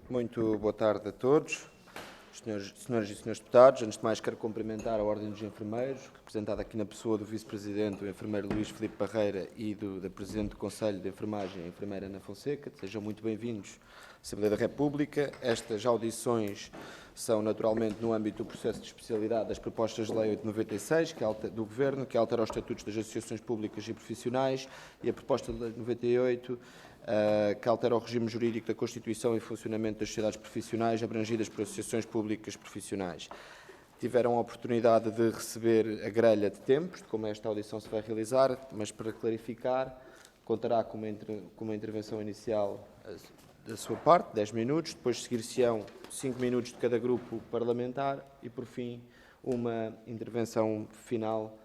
Muito boa tarde a todos, senhoras e senhores deputados. Antes de mais, quero cumprimentar a Ordem dos Enfermeiros, representada aqui na pessoa do Vice-Presidente, o enfermeiro Luís Filipe Parreira, e da Presidente do Conselho de Enfermagem, a enfermeira Ana Fonseca. Sejam muito bem-vindos à Assembleia da República. Estas audições são, naturalmente, no âmbito do processo de especialidade das propostas de lei 896 do Governo, que altera os estatutos das associações públicas e profissionais, e a proposta de lei 98, que altera o regime jurídico da constituição e funcionamento das sociedades profissionais abrangidas por associações públicas profissionais. Tiveram a oportunidade de receber a grelha de tempos de como esta audição se vai realizar, mas para clarificar, contará com uma intervenção inicial da sua parte, 10 minutos, depois seguir-se-ão 5 minutos de cada grupo parlamentar e, por fim, uma intervenção final.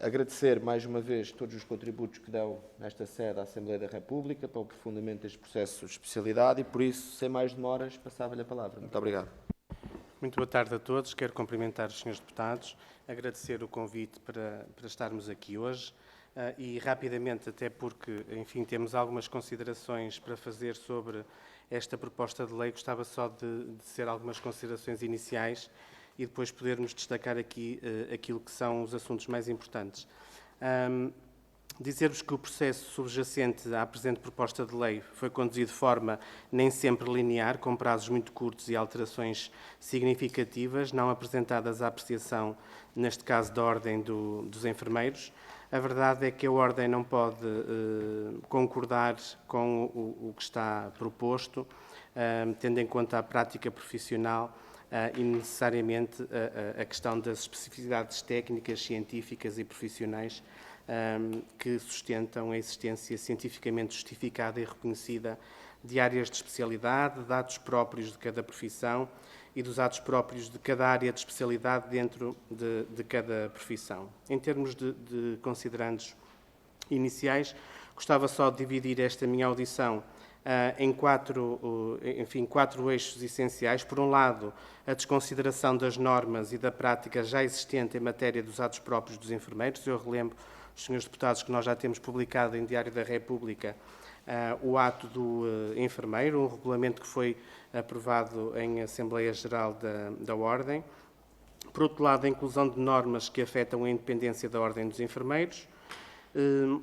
Agradecer mais uma vez todos os contributos que dão nesta sede à Assembleia da República para o aprofundamento deste processo de especialidade e, por isso, sem mais demoras, passava-lhe a palavra. Muito obrigado. Muito boa tarde a todos. Quero cumprimentar os senhores deputados, agradecer o convite para estarmos aqui hoje e rapidamente, até porque, enfim, temos algumas considerações para fazer sobre esta proposta de lei, gostava só de ser algumas considerações iniciais e depois podermos destacar aqui aquilo que são os assuntos mais importantes. Dizer-vos que o processo subjacente à presente proposta de lei foi conduzido de forma nem sempre linear, com prazos muito curtos e alterações significativas, não apresentadas à apreciação, neste caso, da Ordem dos Enfermeiros. A verdade é que a Ordem não pode concordar com o que está proposto, tendo em conta a prática profissional e necessariamente a questão das especificidades técnicas, científicas e profissionais que sustentam a existência cientificamente justificada e reconhecida de áreas de especialidade, dados próprios de cada profissão e dos atos próprios de cada área de especialidade dentro de cada profissão. Em termos de considerandos iniciais, gostava só de dividir esta minha audição em quatro eixos essenciais. Por um lado, a desconsideração das normas e da prática já existente em matéria dos atos próprios dos enfermeiros. Eu relembro os senhores deputados que nós já temos publicado em Diário da República o ato do enfermeiro, um regulamento que foi aprovado em Assembleia Geral da Ordem. Por outro lado, a inclusão de normas que afetam a independência da Ordem dos Enfermeiros.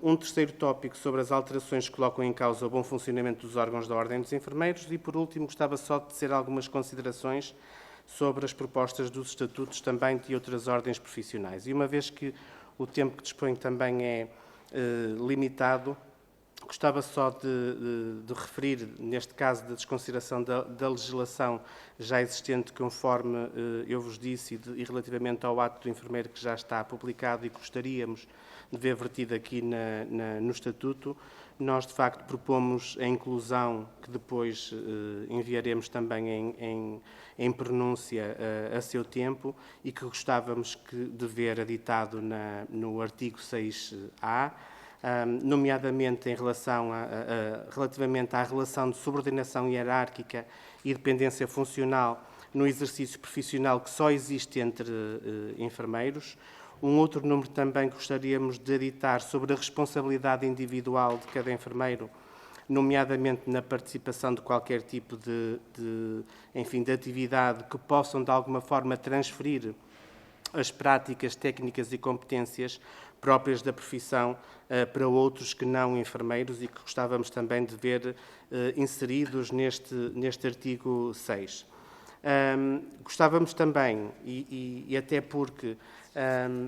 Um terceiro tópico sobre as alterações que colocam em causa o bom funcionamento dos órgãos da Ordem dos Enfermeiros e, por último, gostava só de tecer algumas considerações sobre as propostas dos estatutos também de outras ordens profissionais. E uma vez que o tempo que disponho também é limitado, gostava só de referir, neste caso, da desconsideração da legislação já existente, conforme eu vos disse, e relativamente ao ato do enfermeiro que já está publicado e que gostaríamos de ver vertido aqui no Estatuto. Nós, de facto, propomos a inclusão, que depois enviaremos também em pronúncia a seu tempo, e que gostávamos de ver editado no artigo 6A, nomeadamente relativamente à relação de subordinação hierárquica e dependência funcional no exercício profissional que só existe entre enfermeiros. Um outro número também que gostaríamos de editar sobre a responsabilidade individual de cada enfermeiro, nomeadamente na participação de qualquer tipo de atividade que possam, de alguma forma, transferir as práticas, técnicas e competências próprias da profissão para outros que não enfermeiros e que gostávamos também de ver inseridos neste artigo 6. Gostávamos também, e até porque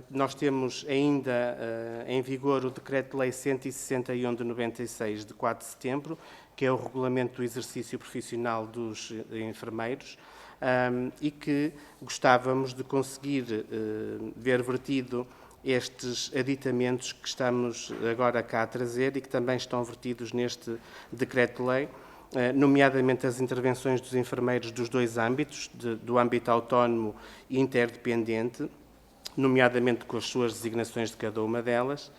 nós temos ainda em vigor o Decreto-Lei 161 de 96, de 4 de setembro, que é o Regulamento do Exercício Profissional dos Enfermeiros, e que gostávamos de conseguir ver vertido estes aditamentos que estamos agora cá a trazer e que também estão vertidos neste Decreto-Lei, nomeadamente as intervenções dos enfermeiros dos dois âmbitos, do âmbito autónomo e interdependente, nomeadamente com as suas designações de cada uma delas,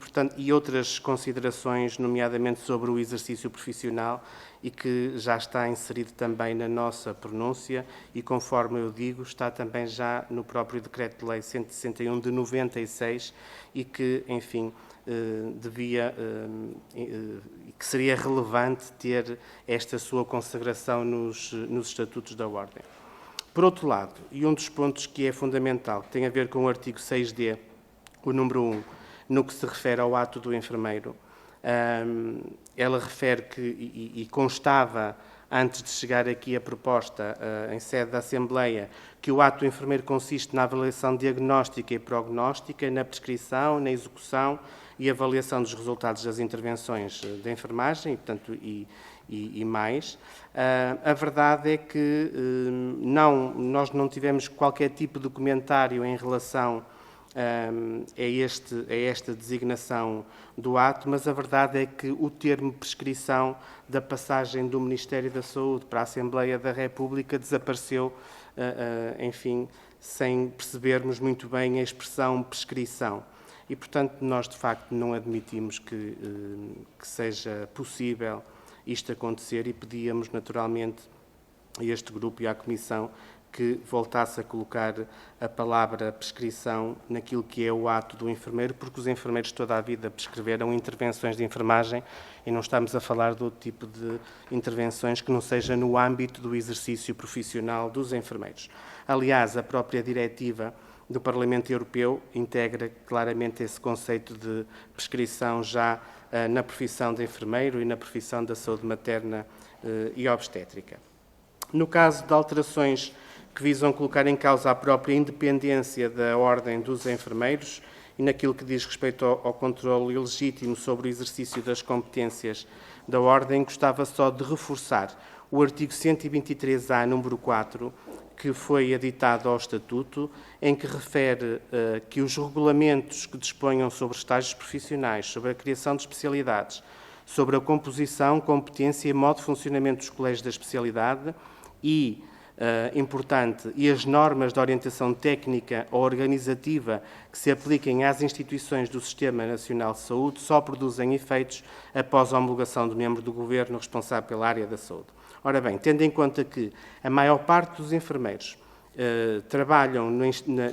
portanto, e outras considerações, nomeadamente sobre o exercício profissional, e que já está inserido também na nossa pronúncia e, conforme eu digo, está também já no próprio Decreto-Lei 161 de 96 e que, enfim, que seria relevante ter esta sua consagração nos Estatutos da Ordem. Por outro lado, e um dos pontos que é fundamental, que tem a ver com o artigo 6D, o número 1, no que se refere ao ato do enfermeiro, ela refere que, e constava, antes de chegar aqui a proposta em sede da Assembleia, que o ato do enfermeiro consiste na avaliação diagnóstica e prognóstica, na prescrição, na execução e avaliação dos resultados das intervenções da enfermagem, e, portanto, e mais. A verdade é que nós não tivemos qualquer tipo de comentário em relação a esta designação do ato, mas a verdade é que o termo prescrição da passagem do Ministério da Saúde para a Assembleia da República desapareceu, enfim, sem percebermos muito bem a expressão prescrição. E, portanto, nós, de facto, não admitimos que seja possível isto acontecer e pedíamos, naturalmente, a este grupo e à Comissão que voltasse a colocar a palavra prescrição naquilo que é o ato do enfermeiro, porque os enfermeiros toda a vida prescreveram intervenções de enfermagem e não estamos a falar de outro tipo de intervenções que não seja no âmbito do exercício profissional dos enfermeiros. Aliás, a própria diretiva do Parlamento Europeu integra claramente esse conceito de prescrição já na profissão de enfermeiro e na profissão da saúde materna e obstétrica. No caso de alterações que visam colocar em causa a própria independência da Ordem dos Enfermeiros e naquilo que diz respeito ao controle ilegítimo sobre o exercício das competências da Ordem, gostava só de reforçar o artigo 123-A, número 4, que foi aditado ao Estatuto, em que refere que os regulamentos que disponham sobre estágios profissionais, sobre a criação de especialidades, sobre a composição, competência e modo de funcionamento dos colégios da especialidade e importante, e as normas de orientação técnica ou organizativa que se apliquem às instituições do Sistema Nacional de Saúde só produzem efeitos após a homologação do membro do Governo responsável pela área da saúde. Ora bem, tendo em conta que a maior parte dos enfermeiros trabalham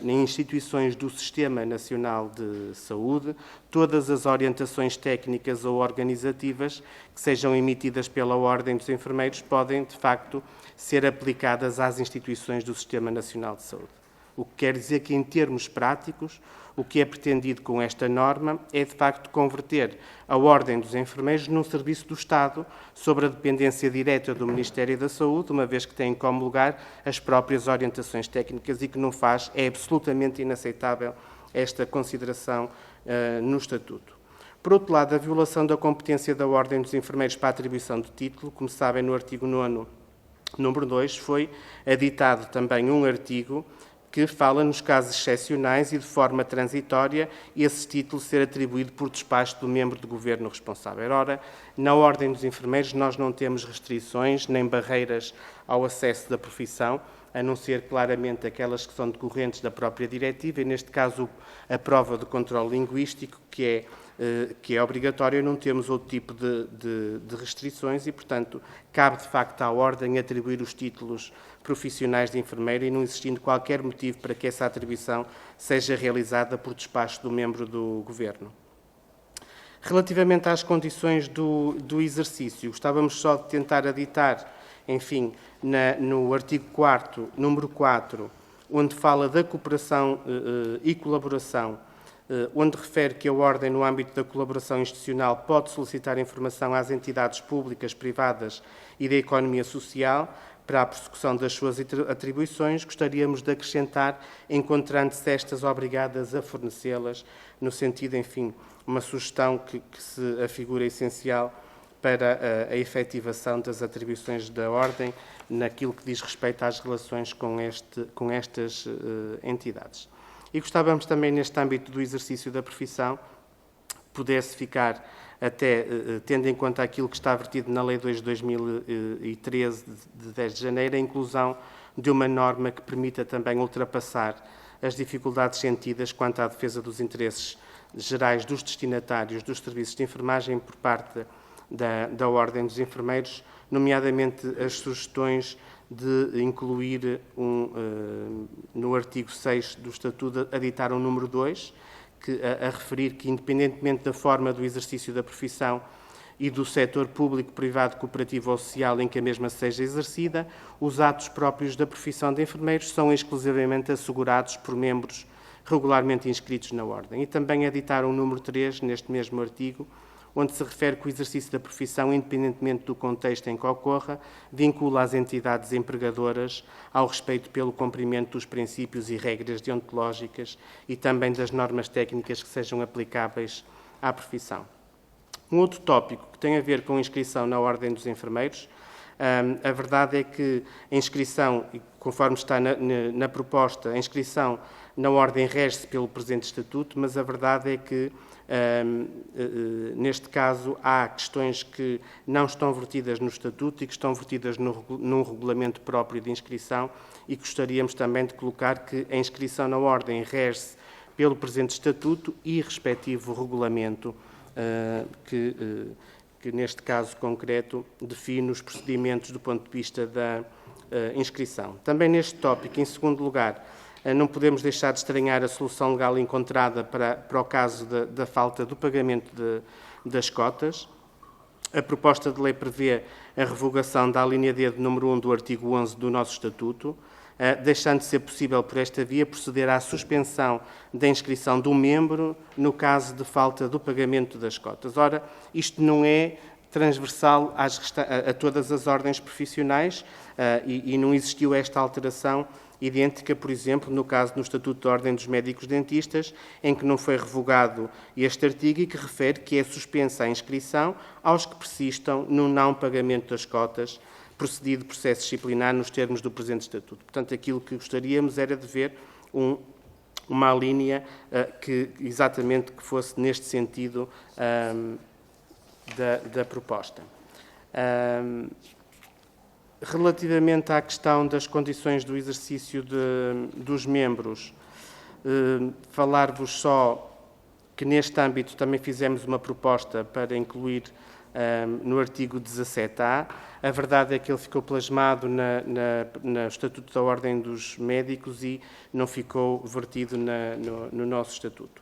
em instituições do Sistema Nacional de Saúde, todas as orientações técnicas ou organizativas que sejam emitidas pela Ordem dos Enfermeiros podem, de facto, ser aplicadas às instituições do Sistema Nacional de Saúde. O que quer dizer que, em termos práticos, o que é pretendido com esta norma é, de facto, converter a Ordem dos Enfermeiros num serviço do Estado sobre a dependência direta do Ministério da Saúde, uma vez que tem como lugar as próprias orientações técnicas e que não faz, é absolutamente inaceitável esta consideração no Estatuto. Por outro lado, a violação da competência da Ordem dos Enfermeiros para a atribuição de título, como sabem, no artigo 9º, número 2, foi aditado também um artigo que fala nos casos excepcionais e de forma transitória esse título ser atribuído por despacho do membro do Governo responsável. Ora, na Ordem dos Enfermeiros nós não temos restrições nem barreiras ao acesso da profissão, a não ser claramente aquelas que são decorrentes da própria diretiva, e neste caso a prova de controle linguístico, que é obrigatória, não temos outro tipo de restrições e, portanto, cabe de facto à Ordem atribuir os títulos profissionais de enfermeiro e não existindo qualquer motivo para que essa atribuição seja realizada por despacho do membro do Governo. Relativamente às condições do exercício, gostávamos só de tentar aditar, enfim, no artigo 4º, número 4, onde fala da cooperação e colaboração, onde refere que a Ordem, no âmbito da colaboração institucional, pode solicitar informação às entidades públicas, privadas e da economia social para a prossecução das suas atribuições. Gostaríamos de acrescentar, encontrando-se estas obrigadas a fornecê-las, no sentido, enfim, uma sugestão que se afigura essencial para a efetivação das atribuições da Ordem naquilo que diz respeito às relações com estas entidades. E gostávamos também, neste âmbito do exercício da profissão, pudesse ficar, até tendo em conta aquilo que está vertido na Lei 2 de 2013, de 10 de janeiro, a inclusão de uma norma que permita também ultrapassar as dificuldades sentidas quanto à defesa dos interesses gerais dos destinatários dos serviços de enfermagem por parte da Ordem dos Enfermeiros, nomeadamente as sugestões de incluir no artigo 6 do Estatuto, aditar um número 2, a referir que, independentemente da forma do exercício da profissão e do setor público, privado, cooperativo ou social em que a mesma seja exercida, os atos próprios da profissão de enfermeiros são exclusivamente assegurados por membros regularmente inscritos na Ordem. E também editar um número 3, neste mesmo artigo, onde se refere que o exercício da profissão, independentemente do contexto em que ocorra, vincula as entidades empregadoras ao respeito pelo cumprimento dos princípios e regras deontológicas e também das normas técnicas que sejam aplicáveis à profissão. Um outro tópico que tem a ver com a inscrição na Ordem dos Enfermeiros, a verdade é que a inscrição, conforme está na proposta, a inscrição na Ordem rege-se pelo presente Estatuto, mas a verdade é que, neste caso, há questões que não estão vertidas no Estatuto e que estão vertidas num regulamento próprio de inscrição e gostaríamos também de colocar que a inscrição na Ordem rege-se pelo presente Estatuto e respectivo regulamento que neste caso concreto define os procedimentos do ponto de vista da inscrição. Também neste tópico, em segundo lugar, não podemos deixar de estranhar a solução legal encontrada para o caso da falta do pagamento das cotas. A proposta de lei prevê a revogação da alínea D do número 1 do artigo 11 do nosso Estatuto, deixando de ser possível, por esta via, proceder à suspensão da inscrição do membro no caso de falta do pagamento das cotas. Ora, isto não é transversal a todas as ordens profissionais e não existiu esta alteração idêntica, por exemplo, no caso do Estatuto da Ordem dos Médicos Dentistas, em que não foi revogado este artigo e que refere que é suspensa a inscrição aos que persistam no não pagamento das cotas, procedido processo disciplinar nos termos do presente Estatuto. Portanto, aquilo que gostaríamos era de ver uma linha que fosse neste sentido da proposta. Relativamente à questão das condições do exercício dos membros, falar-vos só que neste âmbito também fizemos uma proposta para incluir no artigo 17A. A verdade é que ele ficou plasmado no Estatuto da Ordem dos Médicos e não ficou vertido no nosso Estatuto.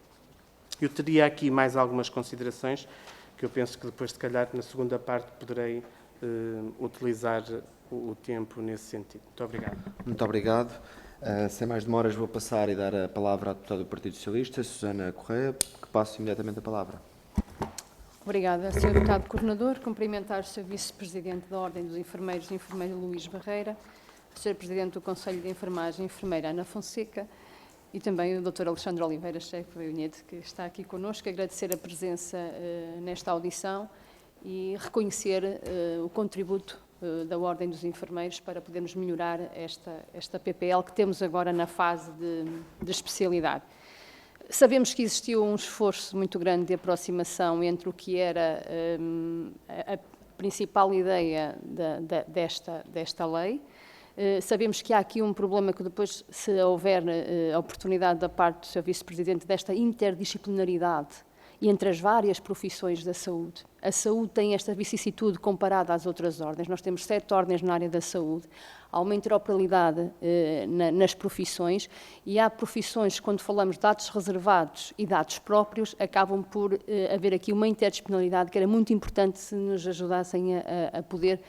Eu teria aqui mais algumas considerações que eu penso que depois, se calhar, na segunda parte, poderei utilizar o tempo nesse sentido. Muito obrigado. Muito obrigado. Sem mais demoras, vou passar e dar a palavra à deputada do Partido Socialista, Susana Correia, que passo imediatamente a palavra. Obrigada, Sr. Deputado Coordenador. Cumprimentar o Sr. Vice-Presidente da Ordem dos Enfermeiros, enfermeiro Luís Barreira, o Sr. Presidente do Conselho de Enfermagem, enfermeira Ana Fonseca, e também o Dr. Alexandre Oliveira, chefe do INED, que está aqui connosco. Agradecer a presença nesta audição e reconhecer o contributo da Ordem dos Enfermeiros para podermos melhorar esta PPL que temos agora na fase de especialidade. Sabemos que existiu um esforço muito grande de aproximação entre o que era a principal ideia desta lei. Sabemos que há aqui um problema que depois, se houver a oportunidade da parte do Sr. Vice-Presidente, desta interdisciplinaridade entre as várias profissões da saúde. A saúde tem esta vicissitude comparada às outras ordens. Nós temos 7 ordens na área da saúde. Há uma interoperabilidade nas profissões e há profissões, quando falamos de dados reservados e dados próprios, acabam por haver aqui uma interdisciplinaridade que era muito importante se nos ajudassem a poder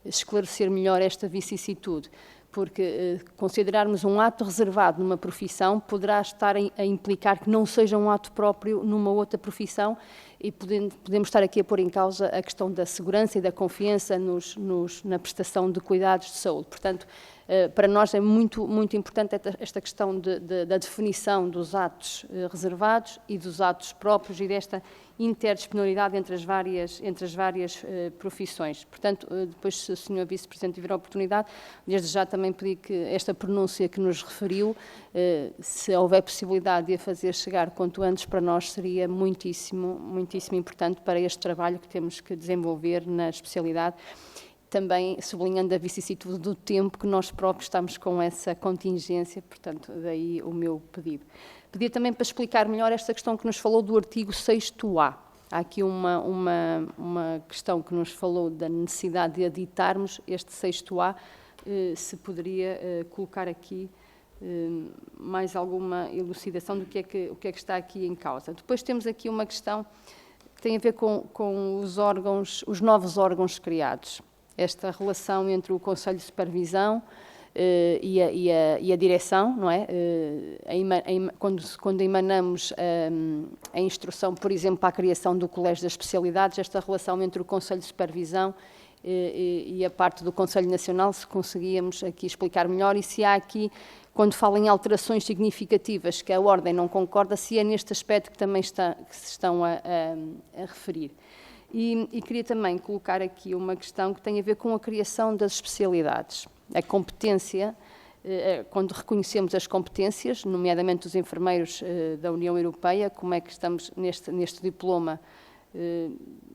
esclarecer melhor esta vicissitude. Porque considerarmos um ato reservado numa profissão poderá estar a implicar que não seja um ato próprio numa outra profissão e podemos estar aqui a pôr em causa a questão da segurança e da confiança na prestação de cuidados de saúde. Portanto, para nós é muito importante esta questão da definição dos atos reservados e dos atos próprios e desta interdisciplinaridade entre as várias profissões. Portanto, depois, se o Sr. Vice-Presidente tiver a oportunidade, desde já também pedi que esta pronúncia que nos referiu, se houver possibilidade de a fazer chegar quanto antes, para nós seria muitíssimo importante para este trabalho que temos que desenvolver na especialidade. também sublinhando a vicissitude do tempo que nós próprios estamos com essa contingência, portanto, daí o meu pedido. Pedia também para explicar melhor esta questão que nos falou do artigo 6º-A. Há aqui uma questão que nos falou da necessidade de editarmos este 6º-A, se poderia colocar aqui mais alguma elucidação do que é que está aqui em causa. Depois temos aqui uma questão que tem a ver com os novos órgãos criados. Esta relação entre o Conselho de Supervisão e a direção, não é? Quando emanamos a instrução, por exemplo, para a criação do Colégio das Especialidades, esta relação entre o Conselho de Supervisão e a parte do Conselho Nacional, se conseguíamos aqui explicar melhor, e se há aqui, quando fala em alterações significativas que a Ordem não concorda, se é neste aspecto que também se estão a referir. E queria também colocar aqui uma questão que tem a ver com a criação das especialidades. A competência, quando reconhecemos as competências, nomeadamente dos enfermeiros da União Europeia, como é que estamos neste diploma,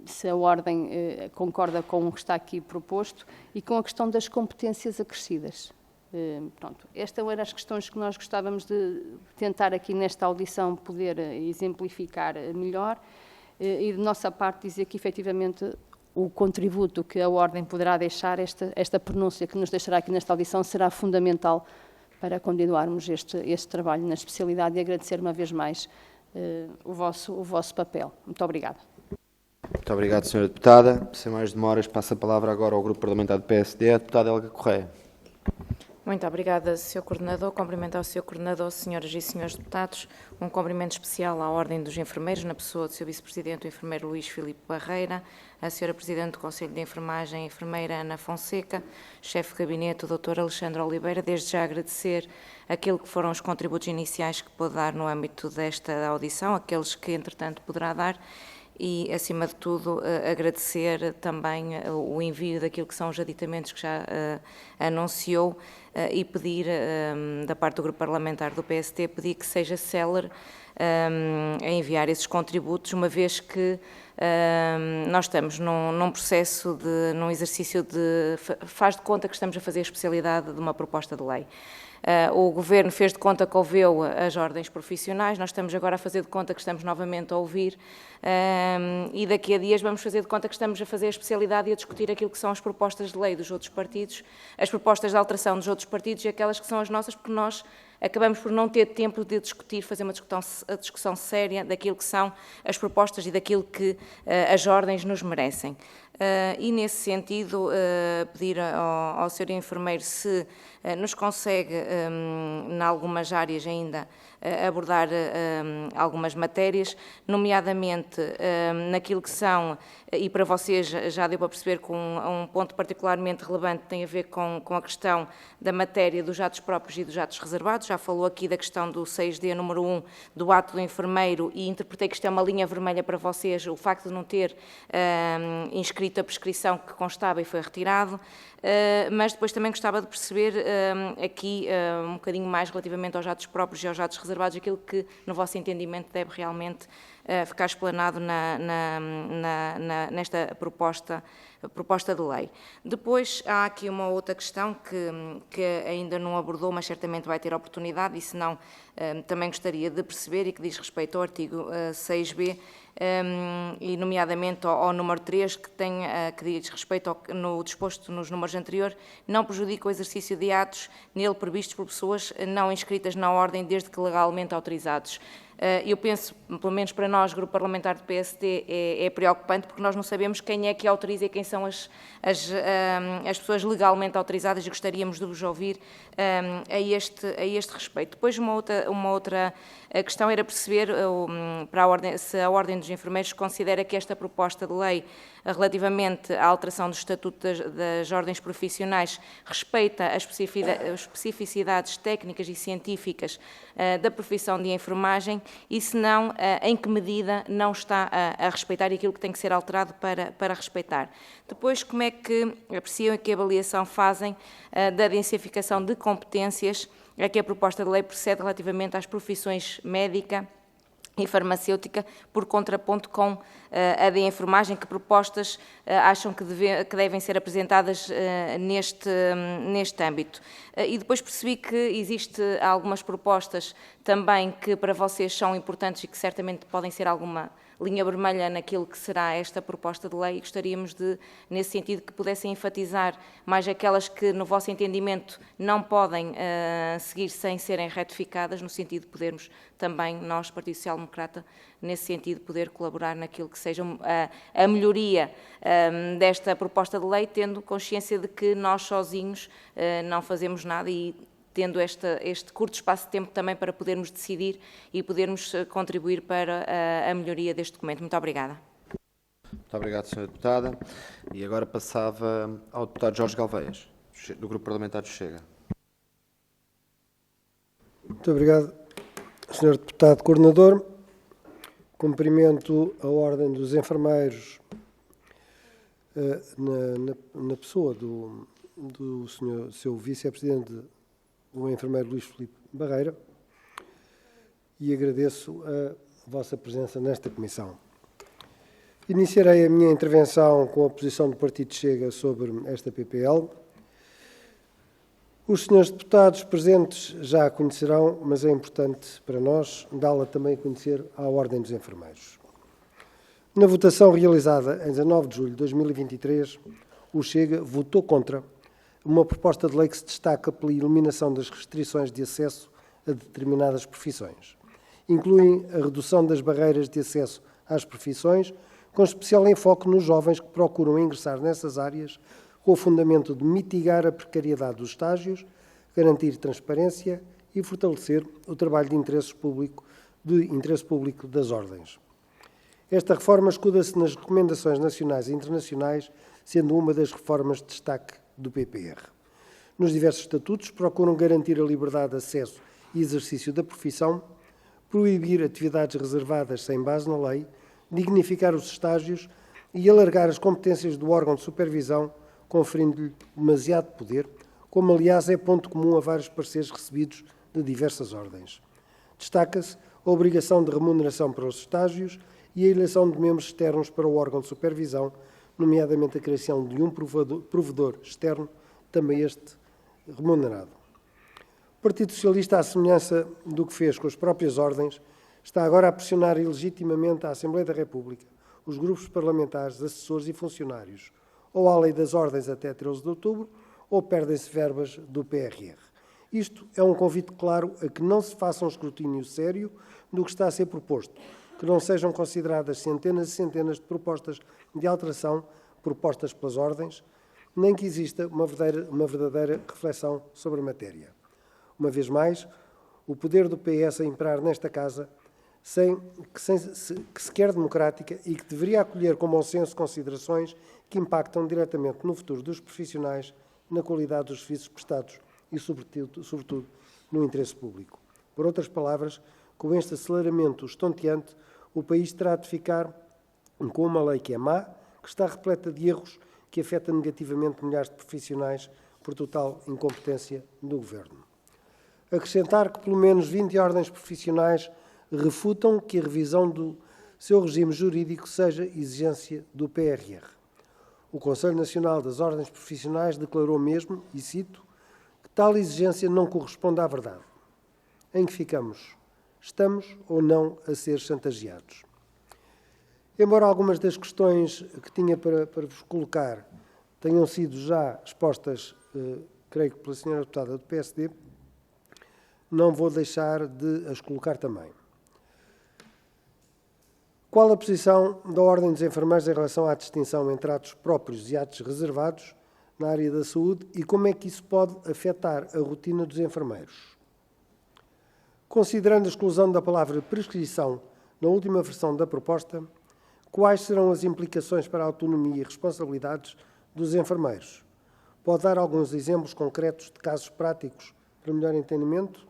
se a Ordem concorda com o que está aqui proposto, e com a questão das competências acrescidas. Pronto, estas eram as questões que nós gostávamos de tentar aqui nesta audição poder exemplificar melhor, e de nossa parte dizer que efetivamente o contributo que a Ordem poderá deixar, esta pronúncia que nos deixará aqui nesta audição, será fundamental para continuarmos este trabalho na especialidade, e agradecer uma vez mais o vosso papel. Muito obrigada. Muito obrigado, Sra. Deputada. Sem mais demoras, passo a palavra agora ao Grupo Parlamentar do PSD, a deputada Helga Correia. Muito obrigada, Sr. Coordenador. Cumprimento ao Sr. Coordenador, senhoras e senhores deputados. Um cumprimento especial à Ordem dos Enfermeiros, na pessoa do Sr. Vice-Presidente, o enfermeiro Luís Filipe Barreira, a Sra. Presidente do Conselho de Enfermagem, a enfermeira Ana Fonseca, chefe de gabinete, o Dr. Alexandre Oliveira. Desde já agradecer aquilo que foram os contributos iniciais que pôde dar no âmbito desta audição, aqueles que, entretanto, poderá dar. E, acima de tudo, agradecer também o envio daquilo que são os aditamentos que já anunciou, e pedir, da parte do Grupo Parlamentar do PST, pedir que seja célere a enviar esses contributos, uma vez que nós estamos num processo, num exercício de... faz de conta que estamos a fazer a especialidade de uma proposta de lei. O Governo fez de conta que ouviu as ordens profissionais, nós estamos agora a fazer de conta que estamos novamente a ouvir, e daqui a dias vamos fazer de conta que estamos a fazer a especialidade e a discutir aquilo que são as propostas de lei dos outros partidos, as propostas de alteração dos outros partidos e aquelas que são as nossas, porque nós acabamos por não ter tempo de discutir, fazer uma discussão séria daquilo que são as propostas e daquilo que as ordens nos merecem. E, nesse sentido, pedir ao Sr. Enfermeiro se nos consegue, em algumas áreas ainda, abordar algumas matérias, nomeadamente naquilo que são, e para vocês já deu para perceber que um ponto particularmente relevante tem a ver com a questão da matéria dos atos próprios e dos atos reservados. Já falou aqui da questão do 6D número 1 do ato do enfermeiro, e interpretei que isto é uma linha vermelha para vocês, o facto de não ter inscrito a prescrição que constava e foi retirado. Mas depois também gostava de perceber aqui um bocadinho mais relativamente aos atos próprios e aos atos reservados, aquilo que, no vosso entendimento, deve realmente ficar explanado nesta proposta de lei. Depois há aqui uma outra questão que ainda não abordou, mas certamente vai ter oportunidade, e se não, também gostaria de perceber, e que diz respeito ao artigo 6b, e nomeadamente ao número 3, que diz respeito no disposto nos números anteriores, não prejudica o exercício de atos nele previstos por pessoas não inscritas na ordem, desde que legalmente autorizados. Eu penso, pelo menos para nós, Grupo Parlamentar do PSD, é preocupante, porque nós não sabemos quem é que autoriza e quem são as pessoas legalmente autorizadas, e gostaríamos de vos ouvir a este respeito. Depois, uma outra questão era perceber se a Ordem dos Enfermeiros considera que esta proposta de lei relativamente à alteração do Estatuto das Ordens Profissionais respeita as especificidades técnicas e científicas da profissão de enfermagem, e se não, em que medida não está a respeitar aquilo que tem que ser alterado para respeitar. Depois, como é que apreciam e que avaliação fazem da densificação de competências a que a proposta de lei procede relativamente às profissões médica e farmacêutica, por contraponto com a de enfermagem. Que propostas acham que devem ser apresentadas neste âmbito? E depois percebi que existe algumas propostas também que para vocês são importantes e que certamente podem ser alguma linha vermelha naquilo que será esta proposta de lei, e gostaríamos de, nesse sentido, que pudessem enfatizar mais aquelas que, no vosso entendimento, não podem seguir sem serem retificadas, no sentido de podermos também, nós, Partido Social Democrata, nesse sentido, poder colaborar naquilo que seja a melhoria desta proposta de lei, tendo consciência de que nós sozinhos não fazemos nada e tendo este curto espaço de tempo também para podermos decidir e podermos contribuir para a melhoria deste documento. Muito obrigada. Muito obrigado, Sra. Deputada. E agora passava ao deputado Jorge Galveias, do Grupo Parlamentar do Chega. Muito obrigado, Sr. Deputado Coordenador. Cumprimento a Ordem dos Enfermeiros na pessoa do seu Vice-Presidente, o enfermeiro Luís Filipe Barreira, e agradeço a vossa presença nesta comissão. Iniciarei a minha intervenção com a posição do Partido Chega sobre esta PPL. Os senhores deputados presentes já a conhecerão, mas é importante para nós dá-la também a conhecer à Ordem dos Enfermeiros. Na votação realizada em 19 de julho de 2023, o Chega votou contra uma proposta de lei que se destaca pela eliminação das restrições de acesso a determinadas profissões. Incluem a redução das barreiras de acesso às profissões, com especial enfoque nos jovens que procuram ingressar nessas áreas, com o fundamento de mitigar a precariedade dos estágios, garantir transparência e fortalecer o trabalho de interesse público das ordens. Esta reforma escuda-se nas recomendações nacionais e internacionais, sendo uma das reformas de destaque do PPR. Nos diversos estatutos, procuram garantir a liberdade de acesso e exercício da profissão, proibir atividades reservadas sem base na lei, dignificar os estágios e alargar as competências do órgão de supervisão, conferindo-lhe demasiado poder, como aliás é ponto comum a vários pareceres recebidos de diversas ordens. Destaca-se a obrigação de remuneração para os estágios e a eleição de membros externos para o órgão de supervisão, nomeadamente a criação de um provedor externo, também este remunerado. O Partido Socialista, à semelhança do que fez com as próprias ordens, está agora a pressionar ilegitimamente a Assembleia da República, os grupos parlamentares, assessores e funcionários, ou à lei das ordens até 13 de outubro, ou perdem-se verbas do PRR. Isto é um convite claro a que não se faça um escrutínio sério do que está a ser proposto, que não sejam consideradas centenas e centenas de propostas de alteração propostas pelas ordens, nem que exista uma verdadeira reflexão sobre a matéria. Uma vez mais, o poder do PS a imperar nesta Casa, que se quer democrática e que deveria acolher com bom senso considerações que impactam diretamente no futuro dos profissionais, na qualidade dos serviços prestados e, sobretudo, no interesse público. Por outras palavras, com este aceleramento estonteante, o país terá de ficar com uma lei que é má, que está repleta de erros, que afeta negativamente milhares de profissionais por total incompetência do Governo. Acrescentar que pelo menos 20 ordens profissionais refutam que a revisão do seu regime jurídico seja exigência do PRR. O Conselho Nacional das Ordens Profissionais declarou mesmo, e cito, que tal exigência não corresponde à verdade. Em que ficamos? Estamos ou não a ser chantageados? Embora algumas das questões que tinha para vos colocar tenham sido já expostas, creio que pela senhora deputada do PSD, não vou deixar de as colocar também. Qual a posição da Ordem dos Enfermeiros em relação à distinção entre atos próprios e atos reservados na área da saúde e como é que isso pode afetar a rotina dos enfermeiros? Considerando a exclusão da palavra prescrição na última versão da proposta, quais serão as implicações para a autonomia e responsabilidades dos enfermeiros? Pode dar alguns exemplos concretos de casos práticos para melhor entendimento?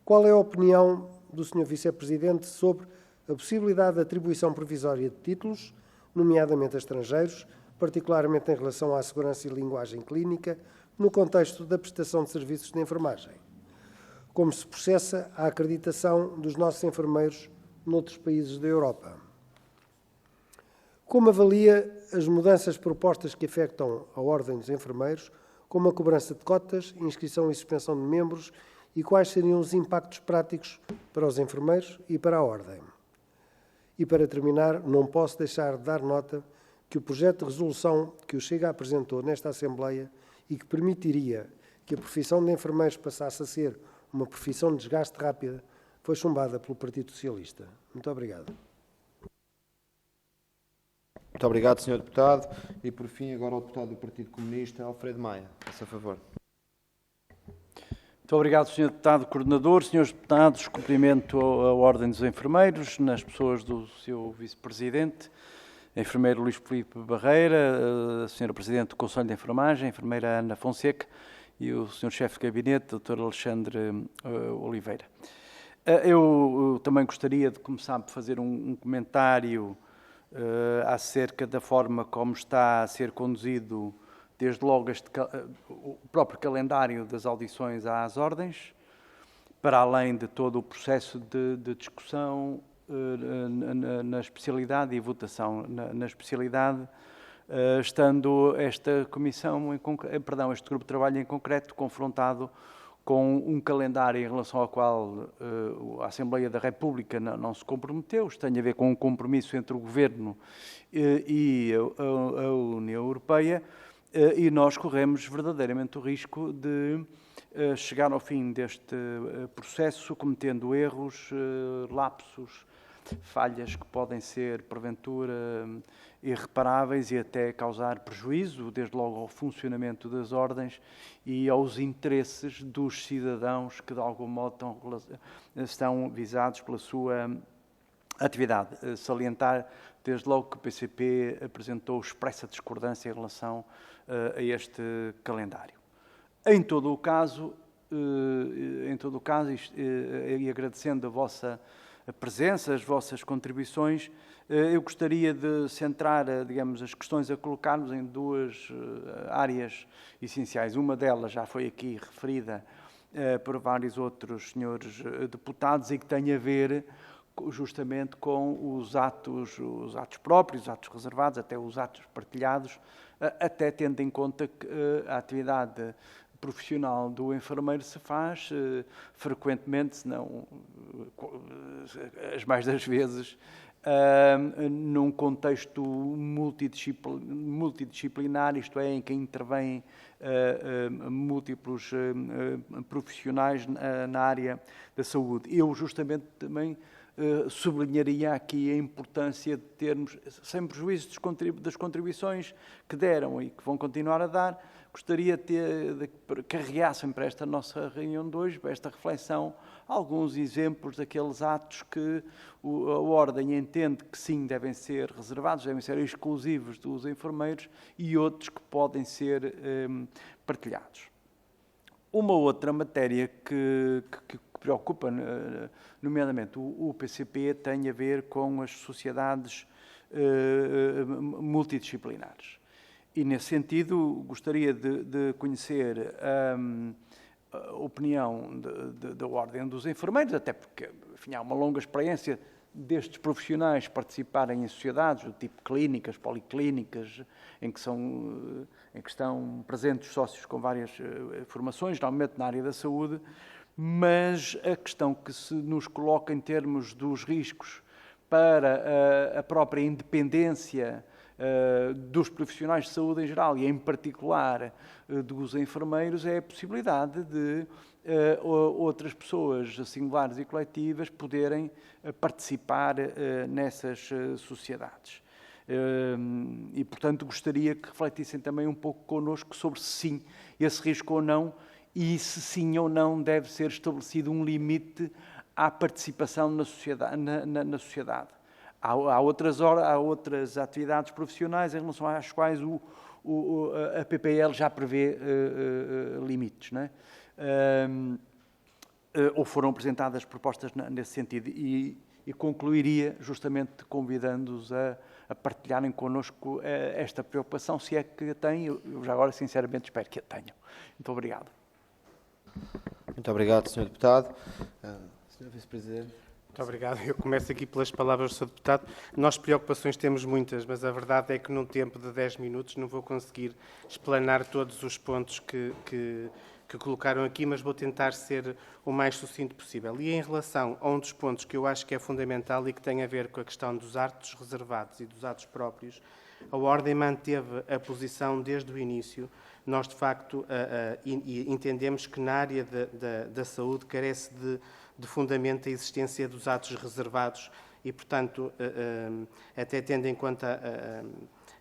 Qual é a opinião do Sr. Vice-Presidente sobre a possibilidade de atribuição provisória de títulos, nomeadamente a estrangeiros, particularmente em relação à segurança e linguagem clínica, no contexto da prestação de serviços de enfermagem? Como se processa a acreditação dos nossos enfermeiros noutros países da Europa. Como avalia as mudanças propostas que afetam a Ordem dos Enfermeiros, como a cobrança de cotas, inscrição e suspensão de membros, e quais seriam os impactos práticos para os enfermeiros e para a Ordem? E para terminar, não posso deixar de dar nota que o projeto de resolução que o Chega apresentou nesta Assembleia e que permitiria que a profissão de enfermeiros passasse a ser uma profissão de desgaste rápida, foi chumbada pelo Partido Socialista. Muito obrigado. Muito obrigado, Sr. Deputado. E, por fim, agora o deputado do Partido Comunista, Alfredo Maia. Faça favor. Muito obrigado, Sr. Deputado Coordenador. Senhores Deputados, cumprimento a Ordem dos Enfermeiros, nas pessoas do seu Vice-Presidente, a enfermeira Luís Filipe Barreira, a Sra. Presidente do Conselho de Enfermagem, a enfermeira Ana Fonseca e o Sr. Chefe de Gabinete, Dr. Alexandre Oliveira. Eu também gostaria de começar por fazer um comentário acerca da forma como está a ser conduzido, desde logo, o próprio calendário das audições às ordens, para além de todo o processo de discussão na especialidade e votação na especialidade, estando esta comissão, este grupo de trabalho em concreto, confrontado com um calendário em relação ao qual a Assembleia da República não se comprometeu. Isto tem a ver com um compromisso entre o Governo e a União Europeia, e nós corremos verdadeiramente o risco de chegar ao fim deste processo cometendo erros, lapsos, falhas que podem ser, porventura, irreparáveis e até causar prejuízo, desde logo ao funcionamento das ordens e aos interesses dos cidadãos que, de algum modo, estão visados pela sua atividade. Salientar, desde logo, que o PCP apresentou expressa discordância em relação a este calendário. Em todo o caso, e agradecendo a vossa presença, as vossas contribuições, eu gostaria de centrar, digamos, as questões a colocarmos em duas áreas essenciais. Uma delas já foi aqui referida por vários outros senhores deputados e que tem a ver justamente com os atos próprios, os atos reservados, até os atos partilhados, até tendo em conta que a atividade profissional do enfermeiro se faz frequentemente, se não as mais das vezes, num contexto multidisciplinar, isto é, em que intervêm múltiplos profissionais na área da saúde. Eu justamente também sublinharia aqui a importância de termos, sem prejuízo das contribuições que deram e que vão continuar a dar, gostaria de carregassem para esta nossa reunião de hoje, para esta reflexão, alguns exemplos daqueles atos que a Ordem entende que sim devem ser reservados, devem ser exclusivos dos enfermeiros e outros que podem ser partilhados. Uma outra matéria que preocupa, nomeadamente o PCP, tem a ver com as sociedades multidisciplinares. E, nesse sentido, gostaria de conhecer a opinião da Ordem dos Enfermeiros, até porque, enfim, há uma longa experiência destes profissionais participarem em sociedades do tipo clínicas, policlínicas, em que estão presentes sócios com várias formações, normalmente na área da saúde, mas a questão que se nos coloca em termos dos riscos para a própria independência dos profissionais de saúde em geral e, em particular, dos enfermeiros, é a possibilidade de outras pessoas singulares e coletivas poderem participar nessas sociedades. E, portanto, gostaria que refletissem também um pouco connosco sobre se sim, esse risco ou não, e se sim ou não deve ser estabelecido um limite à participação na sociedade. Há outras atividades profissionais em relação às quais a PPL já prevê limites, não é? Ou foram apresentadas propostas nesse sentido. E concluiria justamente convidando-os a partilharem connosco esta preocupação, se é que a têm. Eu já agora, sinceramente, espero que a tenham. Muito obrigado. Muito obrigado, Sr. Deputado. Sr. Vice-Presidente. Muito obrigado. Eu começo aqui pelas palavras do Sr. Deputado. Nós preocupações temos muitas, mas a verdade é que num tempo de 10 minutos não vou conseguir explanar todos os pontos que colocaram aqui, mas vou tentar ser o mais sucinto possível. E em relação a um dos pontos que eu acho que é fundamental e que tem a ver com a questão dos atos reservados e dos atos próprios, a Ordem manteve a posição desde o início. Nós, de facto, entendemos que na área da saúde carece de fundamento a existência dos atos reservados e, portanto, até tendo em conta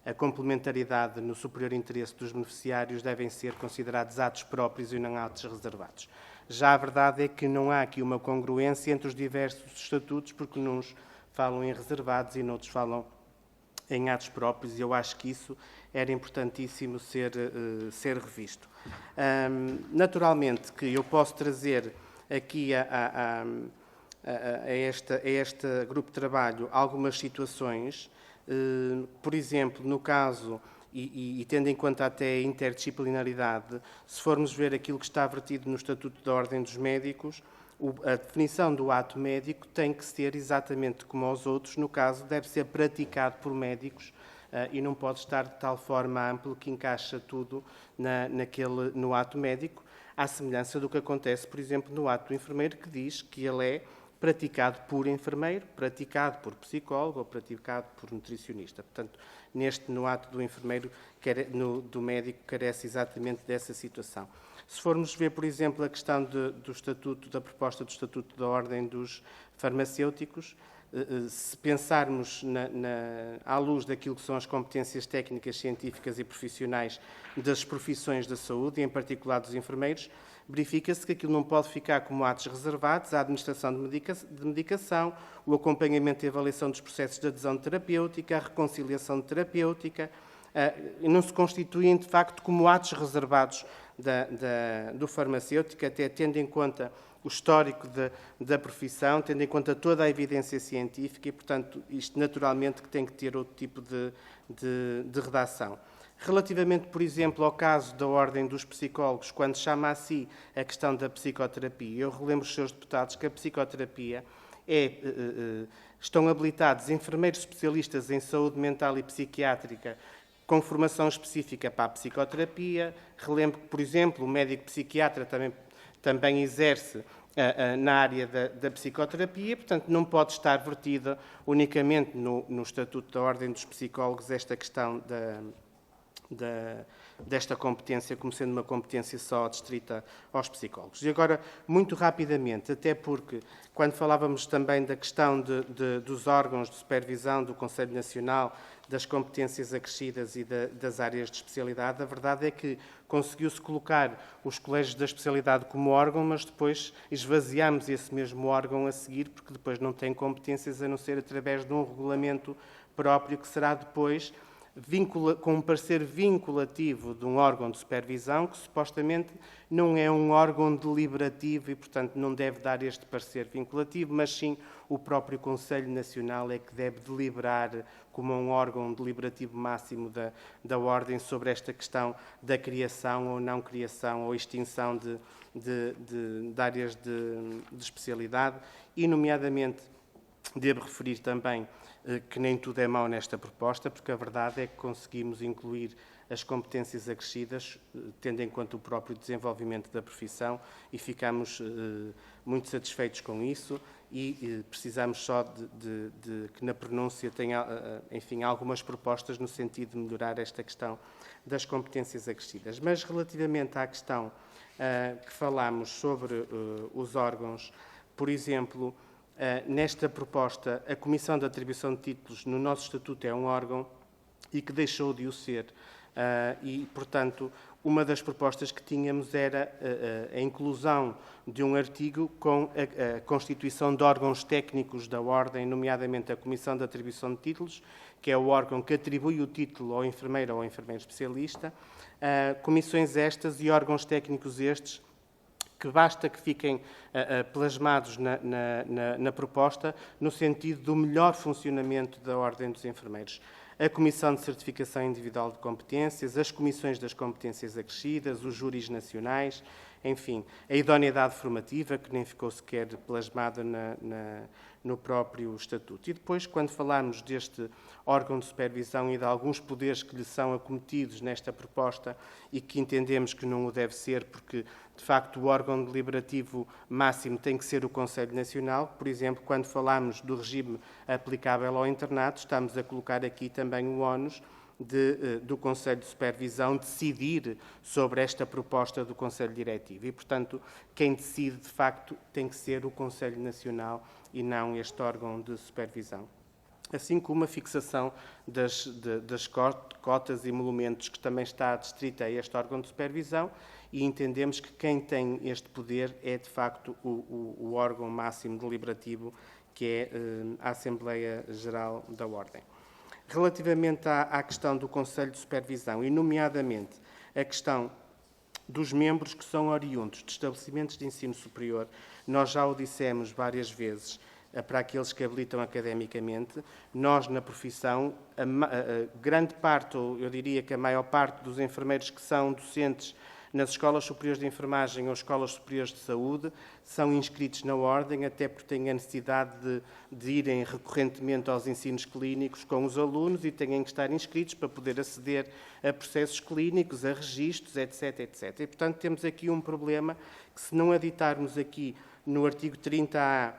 a complementaridade no superior interesse dos beneficiários, devem ser considerados atos próprios e não atos reservados. Já a verdade é que não há aqui uma congruência entre os diversos estatutos, porque uns falam em reservados e noutros falam em atos próprios, e eu acho que isso era importantíssimo ser revisto. Naturalmente que eu posso trazer aqui a este grupo de trabalho algumas situações, por exemplo, no caso, e tendo em conta até a interdisciplinaridade, se formos ver aquilo que está vertido no Estatuto da Ordem dos Médicos, a definição do ato médico tem que ser exatamente como aos outros, no caso, deve ser praticado por médicos e não pode estar de tal forma amplo que encaixa tudo no ato médico, à semelhança do que acontece, por exemplo, no ato do enfermeiro, que diz que ele é praticado por enfermeiro, praticado por psicólogo ou praticado por nutricionista. Portanto, no ato do enfermeiro, do médico, carece exatamente dessa situação. Se formos ver, por exemplo, a questão do estatuto, da proposta do Estatuto da Ordem dos Farmacêuticos, se pensarmos à luz daquilo que são as competências técnicas, científicas e profissionais das profissões da saúde, e em particular dos enfermeiros, verifica-se que aquilo não pode ficar como atos reservados à administração de medicação, o acompanhamento e avaliação dos processos de adesão terapêutica, a reconciliação terapêutica, e não se constituem, de facto, como atos reservados do farmacêutico, até tendo em conta o histórico da profissão, tendo em conta toda a evidência científica e, portanto, isto naturalmente que tem que ter outro tipo de redação. Relativamente, por exemplo, ao caso da Ordem dos Psicólogos, quando chama a si a questão da psicoterapia, eu relembro os seus deputados que a psicoterapia estão habilitados enfermeiros especialistas em saúde mental e psiquiátrica com formação específica para a psicoterapia. Relembro que, por exemplo, o médico psiquiatra também exerce na área da psicoterapia, portanto, não pode estar vertida unicamente no Estatuto da Ordem dos Psicólogos esta questão desta competência como sendo uma competência só adstrita aos psicólogos. E agora, muito rapidamente, até porque, quando falávamos também da questão dos órgãos de supervisão do Conselho Nacional, das competências acrescidas e das áreas de especialidade, a verdade é que conseguiu-se colocar os colégios da especialidade como órgão, mas depois esvaziámos esse mesmo órgão a seguir, porque depois não tem competências a não ser através de um regulamento próprio que será depois com um parecer vinculativo de um órgão de supervisão que supostamente não é um órgão deliberativo e, portanto, não deve dar este parecer vinculativo, mas sim o próprio Conselho Nacional é que deve deliberar como um órgão deliberativo máximo da Ordem sobre esta questão da criação ou não criação ou extinção de áreas de especialidade e, nomeadamente, devo referir também que nem tudo é mau nesta proposta, porque a verdade é que conseguimos incluir as competências acrescidas, tendo em conta o próprio desenvolvimento da profissão, e ficamos muito satisfeitos com isso e precisamos só de que na pronúncia tenha, enfim, algumas propostas no sentido de melhorar esta questão das competências acrescidas. Mas relativamente à questão que falámos sobre os órgãos, por exemplo, nesta proposta, a Comissão de Atribuição de Títulos no nosso Estatuto é um órgão e que deixou de o ser. E, portanto, uma das propostas que tínhamos era a inclusão de um artigo com a constituição de órgãos técnicos da Ordem, nomeadamente a Comissão de Atribuição de Títulos, que é o órgão que atribui o título ao enfermeiro ou ao enfermeiro especialista. Comissões estas e órgãos técnicos estes que basta que fiquem plasmados na proposta, no sentido do melhor funcionamento da Ordem dos Enfermeiros. A Comissão de Certificação Individual de Competências, as Comissões das Competências Acrescidas, os júris nacionais, enfim, a idoneidade formativa, que nem ficou sequer plasmada no próprio Estatuto. E depois, quando falarmos deste órgão de supervisão e de alguns poderes que lhe são acometidos nesta proposta e que entendemos que não o deve ser, porque, de facto, o órgão deliberativo máximo tem que ser o Conselho Nacional. Por exemplo, quando falamos do regime aplicável ao internato, estamos a colocar aqui também o ónus do Conselho de Supervisão decidir sobre esta proposta do Conselho Diretivo. E, portanto, quem decide, de facto, tem que ser o Conselho Nacional e não este órgão de supervisão. Assim como a fixação das cotas e emolumentos, que também está adstrita a este órgão de supervisão, e entendemos que quem tem este poder é, de facto, o órgão máximo deliberativo, que é a Assembleia Geral da Ordem. Relativamente à questão do Conselho de Supervisão, e nomeadamente a questão dos membros que são oriundos de estabelecimentos de ensino superior, nós já o dissemos várias vezes para aqueles que habilitam academicamente, nós na profissão, a grande parte, ou eu diria que a maior parte dos enfermeiros que são docentes nas escolas superiores de enfermagem ou escolas superiores de saúde, são inscritos na Ordem, até porque têm a necessidade de irem recorrentemente aos ensinos clínicos com os alunos e têm que estar inscritos para poder aceder a processos clínicos, a registros, etc, etc. E, portanto, temos aqui um problema que, se não aditarmos aqui no artigo 30A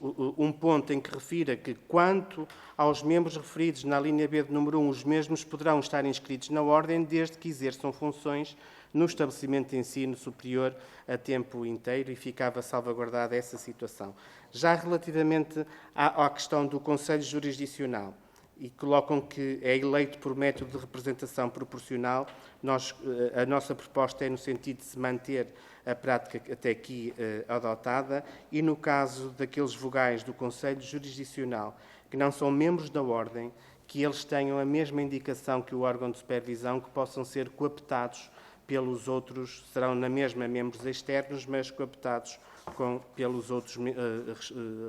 um ponto em que refira que, quanto aos membros referidos na linha B de número 1, os mesmos poderão estar inscritos na Ordem desde que exerçam funções no estabelecimento de ensino superior a tempo inteiro, e ficava salvaguardada essa situação. Já relativamente à questão do Conselho Jurisdicional, e colocam que é eleito por método de representação proporcional, a nossa proposta é no sentido de se manter a prática até aqui adotada, e no caso daqueles vogais do Conselho Jurisdicional que não são membros da Ordem, que eles tenham a mesma indicação que o órgão de supervisão, que possam ser cooptados pelos outros, serão na mesma membros externos, mas cooptados pelos outros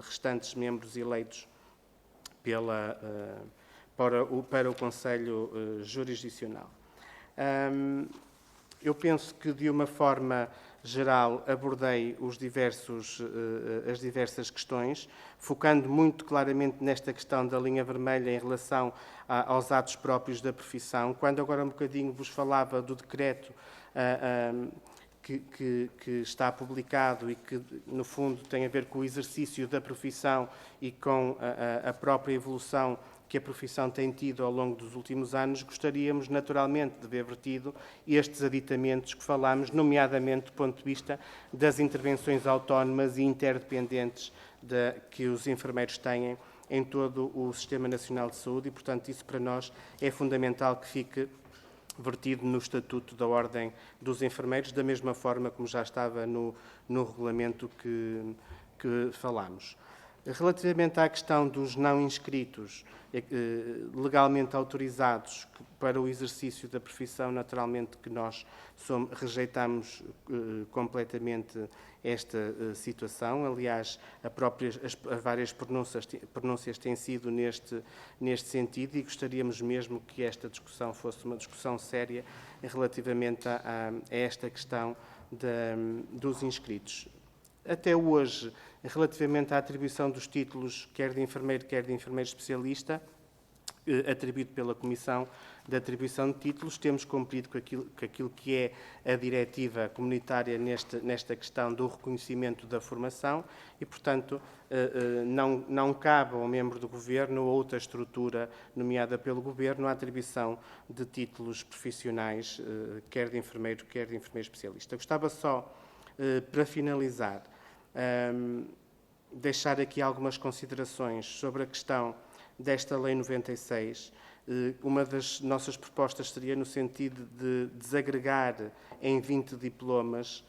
restantes membros eleitos para o Conselho Jurisdicional. Eu penso que, de uma forma geral, abordei as diversas questões, focando muito claramente nesta questão da linha vermelha em relação aos atos próprios da profissão. Quando agora um bocadinho vos falava do decreto que está publicado e que, no fundo, tem a ver com o exercício da profissão e com a própria evolução que a profissão tem tido ao longo dos últimos anos, gostaríamos naturalmente de ver vertido estes aditamentos que falámos, nomeadamente do ponto de vista das intervenções autónomas e interdependentes que os enfermeiros têm em todo o Sistema Nacional de Saúde, e, portanto, isso para nós é fundamental que fique vertido no Estatuto da Ordem dos Enfermeiros, da mesma forma como já estava no regulamento que falámos. Relativamente à questão dos não inscritos, legalmente autorizados para o exercício da profissão, naturalmente que nós rejeitamos completamente esta situação. Aliás, as várias pronúncias têm sido neste sentido, e gostaríamos mesmo que esta discussão fosse uma discussão séria relativamente a esta questão dos inscritos. Até hoje, relativamente à atribuição dos títulos, quer de enfermeiro, quer de enfermeiro especialista, atribuído pela Comissão de Atribuição de Títulos, temos cumprido com aquilo que é a diretiva comunitária nesta questão do reconhecimento da formação e, portanto, não cabe ao membro do Governo ou outra estrutura nomeada pelo Governo a atribuição de títulos profissionais, quer de enfermeiro especialista. Gostava só, para finalizar, deixar aqui algumas considerações sobre a questão desta Lei 96. Uma das nossas propostas seria no sentido de desagregar em 20 diplomas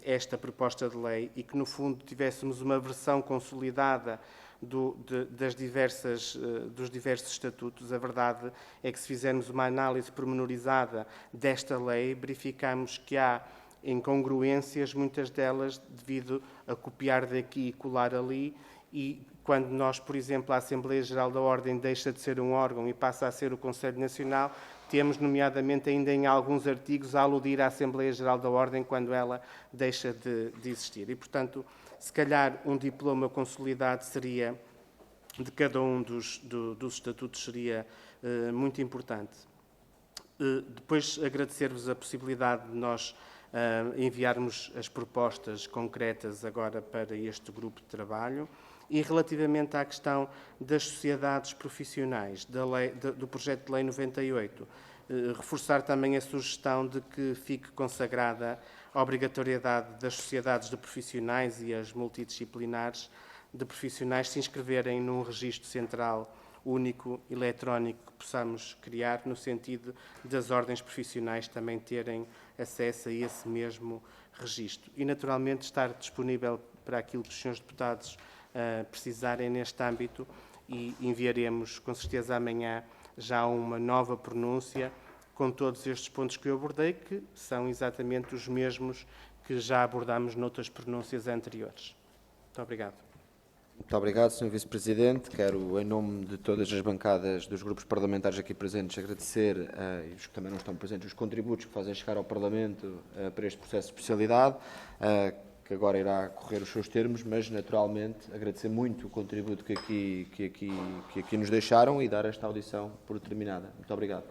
esta proposta de lei e que, no fundo, tivéssemos uma versão consolidada dos diversos estatutos. A verdade é que, se fizermos uma análise pormenorizada desta lei, verificamos que há incongruências, muitas delas devido a copiar daqui e colar ali, e quando nós, por exemplo, a Assembleia Geral da Ordem deixa de ser um órgão e passa a ser o Conselho Nacional, temos, nomeadamente, ainda em alguns artigos, a aludir à Assembleia Geral da Ordem quando ela deixa de existir. E, portanto, se calhar um diploma consolidado seria, de cada um dos estatutos, seria muito importante. Depois, agradecer-vos a possibilidade de nós enviarmos as propostas concretas agora para este grupo de trabalho. E relativamente à questão das sociedades profissionais, do projeto de lei 98, reforçar também a sugestão de que fique consagrada a obrigatoriedade das sociedades de profissionais e as multidisciplinares de profissionais se inscreverem num registro central único, eletrónico, que possamos criar, no sentido das ordens profissionais também terem acesso a esse mesmo registro. E, naturalmente, estar disponível para aquilo que os senhores deputados precisarem neste âmbito, e enviaremos, com certeza, amanhã já uma nova pronúncia com todos estes pontos que eu abordei, que são exatamente os mesmos que já abordámos noutras pronúncias anteriores. Muito obrigado. Muito obrigado, Sr. Vice-Presidente. Quero, em nome de todas as bancadas dos grupos parlamentares aqui presentes, agradecer, e os que também não estão presentes, os contributos que fazem chegar ao Parlamento para este processo de especialidade, que agora irá correr os seus termos, mas, naturalmente, agradecer muito o contributo que aqui nos deixaram e dar esta audição por terminada. Muito obrigado.